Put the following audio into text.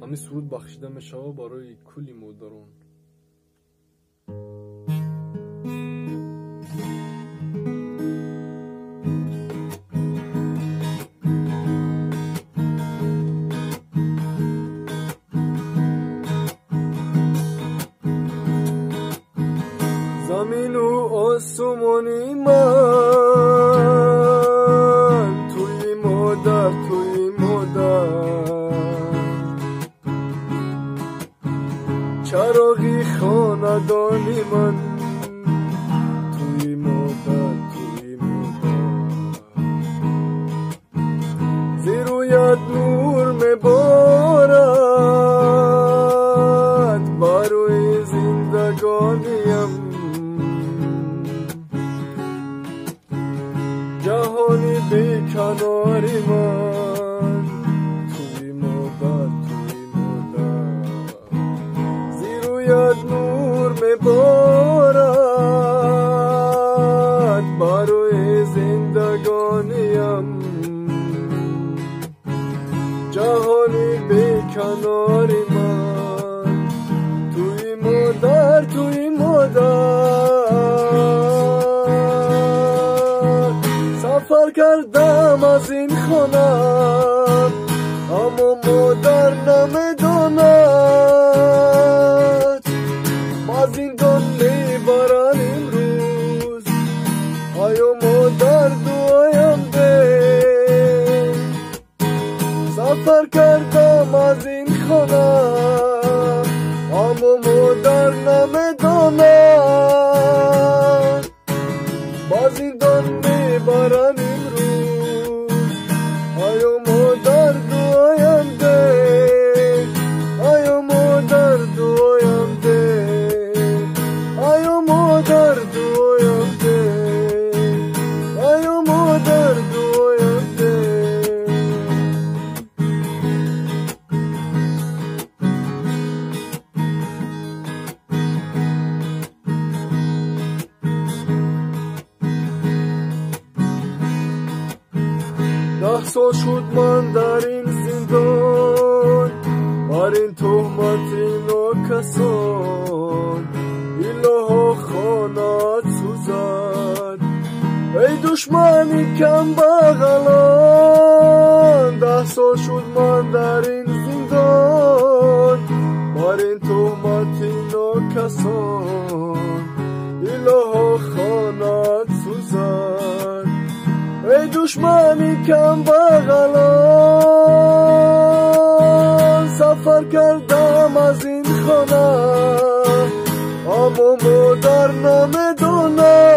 همین سرود بخشیده میشه برای کلی مادران. زمین و آسمانی من توی مادر چراغی خاندانی من توی مادر زیر رویت نور میبارد برای زندگانیم جهانی بیکناری من توی مادر زیر رویت نور میبارد برای زندگانیم جهانی بیکناری من توی مادر سفر کردم از این خانه اما مادر نمیداند ما زندان میبرن امروز آیا مادر دعایم ده سفر کردم از این خانه اما مادر نمیداند با زندان میبرن امروز آیا مادر دعایم ده آیا مادر دعایم ده آیا مادر دعایم ده آیا مادر دعایم ده ده سال شد من در این زندان بر این تهمت ناکسان ایلاها خانت سوزد ای دشمنی کم بغلان 10 سال شد من در این زندان بر این تهمت ناکسان ایلاها خانت سوزد ای دشمنی کم بغلان سفر کردم از این خانه اما مادر نمیداند